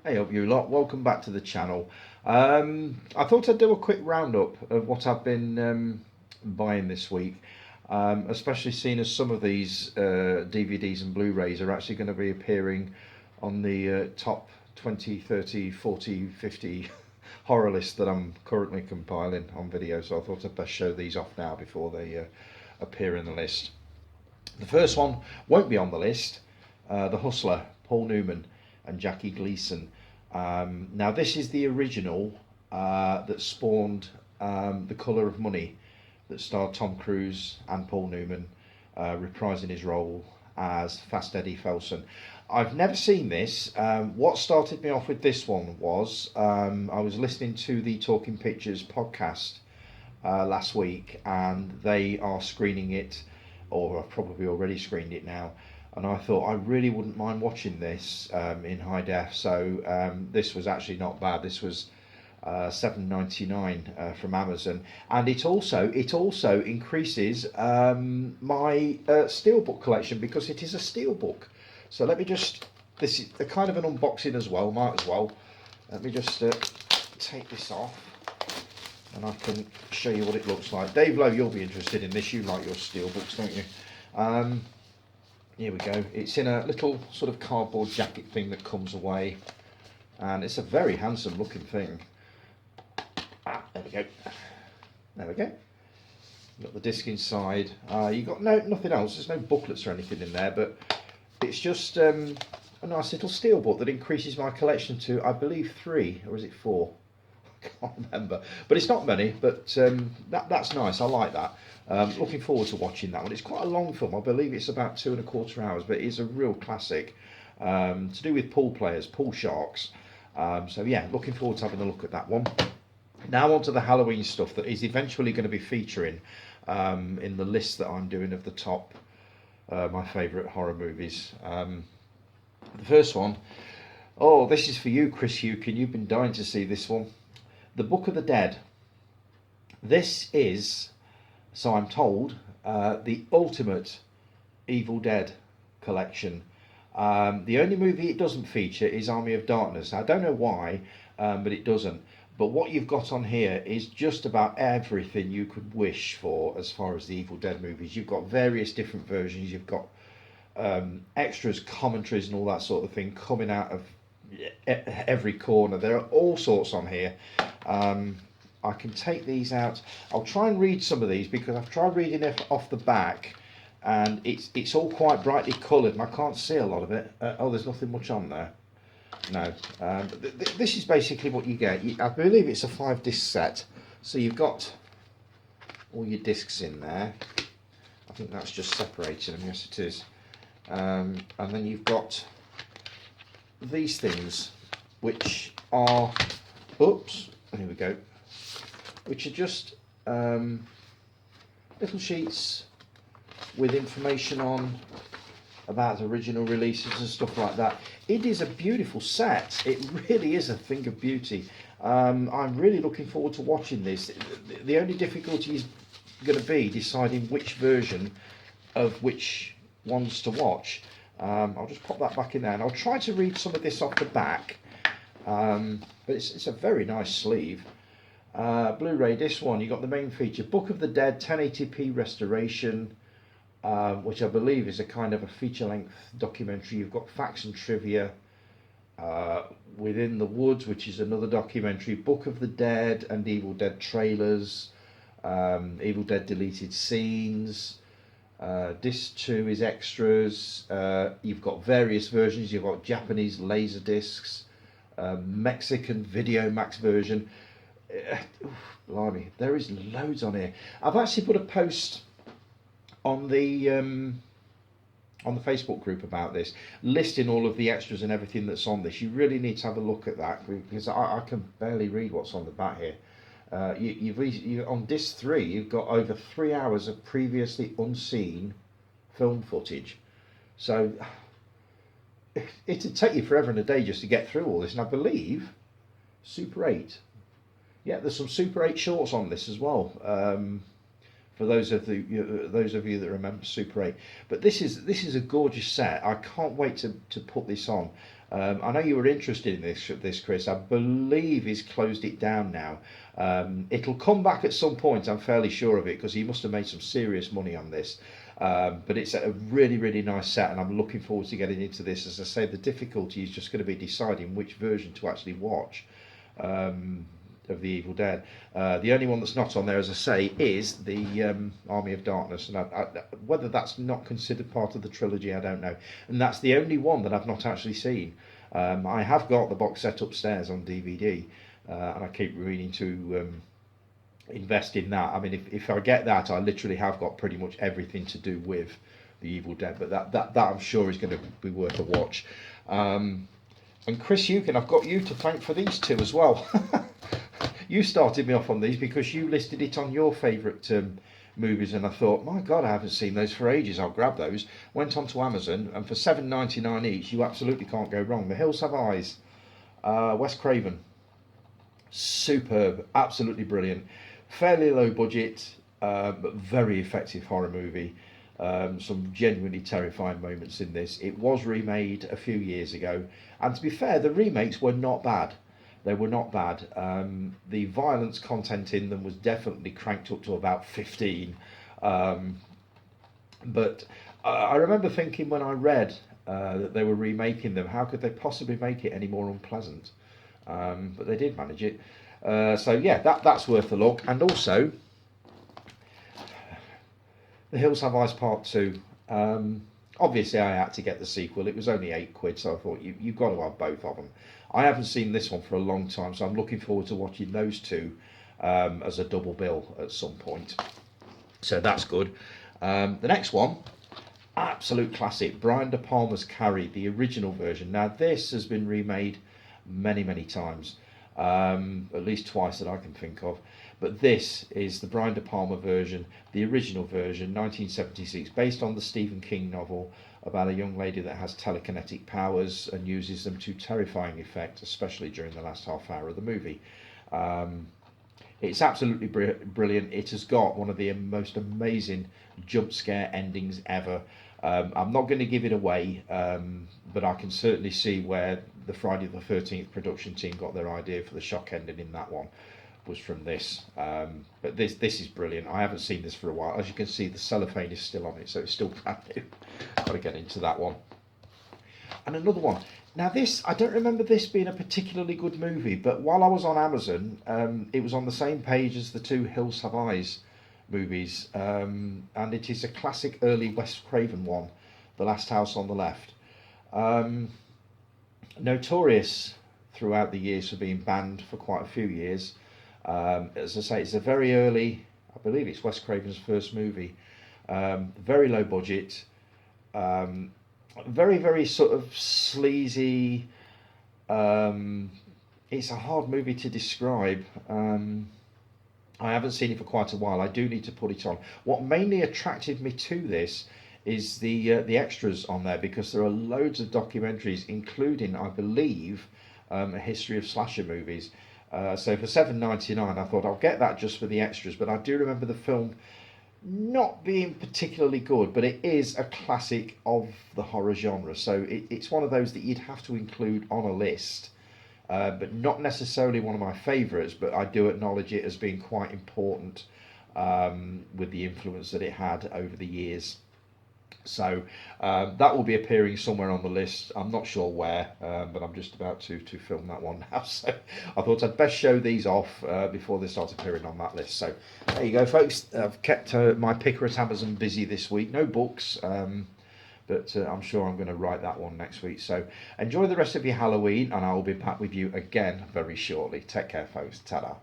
Hey up you lot, welcome back to the channel. I thought I'd do a quick roundup of what I've been buying this week, especially seeing as some of these DVDs and Blu-rays are actually going to be appearing on the top 20, 30, 40, 50 horror list that I'm currently compiling on video, so I thought I'd best show these off now before they appear in the list. The first one won't be on the list, The Hustler, Paul Newman and Jackie Gleason. Now this is the original that spawned The Colour of Money, that starred Tom Cruise and Paul Newman reprising his role as Fast Eddie Felson. I've never seen this. What started me off with this one was I was listening to the Talking Pictures podcast last week, and they are screening it, or have probably already screened it now, and I thought I really wouldn't mind watching this in high def. So this was actually not bad. This was $7.99 from Amazon, and it also increases my steelbook collection, because it is a steelbook. So let me just, this is a kind of an unboxing as well, might as well. Let me just take this off and I can show you what it looks like. Dave Lowe, you'll be interested in this, you like your steelbooks, don't you? Here we go. It's in a little sort of cardboard jacket thing that comes away, and it's a very handsome looking thing. There we go. There we go. Got the disc inside. You got nothing else. There's no booklets or anything in there, but it's just a nice little steelbook that increases my collection to, I believe, 3, or is it 4? I can't remember. But it's not many. But that's nice. I like that. Looking forward to watching that one. It's quite a long film. I believe it's about 2.25 hours, but it is a real classic to do with pool players, pool sharks. So yeah, looking forward to having a look at that one. Now on to the Halloween stuff that is eventually going to be featuring in the list that I'm doing of the top my favourite horror movies. The first one, oh, this is for you, Chris Hukin. You've been dying to see this one. The Book of the Dead. This is, so I'm told, the ultimate Evil Dead collection. The only movie it doesn't feature is Army of Darkness. I don't know why, but it doesn't. But what you've got on here is just about everything you could wish for as far as the Evil Dead movies. You've got various different versions. You've got extras, commentaries and all that sort of thing coming out of every corner. There are all sorts on here. I can take these out. I'll try and read some of these, because I've tried reading it off the back, and it's all quite brightly coloured and I can't see a lot of it. Oh, there's nothing much on there. No, this is basically what you get. I believe it's a 5-disc set, so you've got all your discs in there. I think that's just separating them. Yes, it is. And then you've got these things, which are, oops, here we go, which are just little sheets with information on about original releases and stuff like that. It is a beautiful set. It really is a thing of beauty. I'm really looking forward to watching this. The only difficulty is going to be deciding which version of which ones to watch. I'll just pop that back in there, and I'll try to read some of this off the back. But it's a very nice sleeve. Blu-ray, this one, you got the main feature, Book of the Dead 1080p restoration, which I believe is a kind of a feature-length documentary. You've got Facts and Trivia, Within the Woods, which is another documentary, Book of the Dead and Evil Dead trailers, Evil Dead deleted scenes. Disc 2 is extras. You've got various versions. You've got Japanese laser discs, Mexican Video Max version. Blimey, there is loads on here. I've actually put a post on the Facebook group about this, listing all of the extras and everything that's on this. You really need to have a look at that, because I can barely read what's on the back here. On disc 3, you've got over 3 hours of previously unseen film footage. So it'd take you forever and a day just to get through all this. And I believe Super 8. Yeah, there's some Super 8 shorts on this as well. for those of you that remember Super 8. But this is a gorgeous set. I can't wait to put this on. I know you were interested in this, Chris. I believe he's closed it down now. It'll come back at some point. I'm fairly sure of it, because he must have made some serious money on this. But it's a really, really nice set, and I'm looking forward to getting into this. As I say, the difficulty is just going to be deciding which version to actually watch. Of the Evil Dead. The only one that's not on there, as I say, is the Army of Darkness, and whether that's not considered part of the trilogy, I don't know. And that's the only one that I've not actually seen. I have got the box set upstairs on DVD, and I keep meaning to invest in that. I mean, if I get that, I literally have got pretty much everything to do with the Evil Dead. But that I'm sure is going to be worth a watch. And Chris Eugen, I've got you to thank for these two as well. You started me off on these because you listed it on your favourite movies, and I thought, my God, I haven't seen those for ages. I'll grab those. Went on to Amazon, and for $7.99 each, you absolutely can't go wrong. The Hills Have Eyes, Wes Craven, superb, absolutely brilliant. Fairly low budget, but very effective horror movie. Some genuinely terrifying moments in this. It was remade a few years ago, and to be fair, the remakes were not bad. They were not bad. The violence content in them was definitely cranked up to about 15. But I remember thinking when I read that they were remaking them, how could they possibly make it any more unpleasant? But they did manage it. So yeah, that's worth a look. And also, The Hills Have Eyes Part 2. Obviously, I had to get the sequel. It was only £8, so I thought you've got to have both of them. I haven't seen this one for a long time, so I'm looking forward to watching those two as a double bill at some point. So that's good. The next one, absolute classic, Brian De Palma's Carrie, the original version. Now, this has been remade many, many times, at least twice that I can think of. But this is the Brian De Palma version, the original version, 1976, based on the Stephen King novel about a young lady that has telekinetic powers and uses them to terrifying effect, especially during the last half hour of the movie. It's absolutely brilliant. It has got one of the most amazing jump scare endings ever. I'm not going to give it away, but I can certainly see where the Friday the 13th production team got their idea for the shock ending in that one. Was from this, but this is brilliant. I haven't seen this for a while. As you can see, the cellophane is still on it, so it's still brand new. Got to get into that one. And another one. Now this, I don't remember this being a particularly good movie, but while I was on Amazon, it was on the same page as the two Hills Have Eyes movies, and it is a classic early Wes Craven one, The Last House on the Left. Notorious throughout the years for being banned for quite a few years. As I say, it's a very early, I believe it's Wes Craven's first movie. Very low budget, very, very sort of sleazy. It's a hard movie to describe. I haven't seen it for quite a while. I do need to put it on. What mainly attracted me to this is the extras on there, because there are loads of documentaries, including, I believe, a history of slasher movies. So for $7.99, I thought I'll get that just for the extras. But I do remember the film not being particularly good, but it is a classic of the horror genre. So it's one of those that you'd have to include on a list, but not necessarily one of my favourites. But I do acknowledge it as being quite important with the influence that it had over the years. So that will be appearing somewhere on the list. I'm not sure where, but I'm just about to film that one now. So I thought I'd best show these off before they start appearing on that list. So there you go, folks. I've kept my picker at Amazon busy this week. No books, but I'm sure I'm going to write that one next week. So enjoy the rest of your Halloween, and I will be back with you again very shortly. Take care, folks. Ta-da.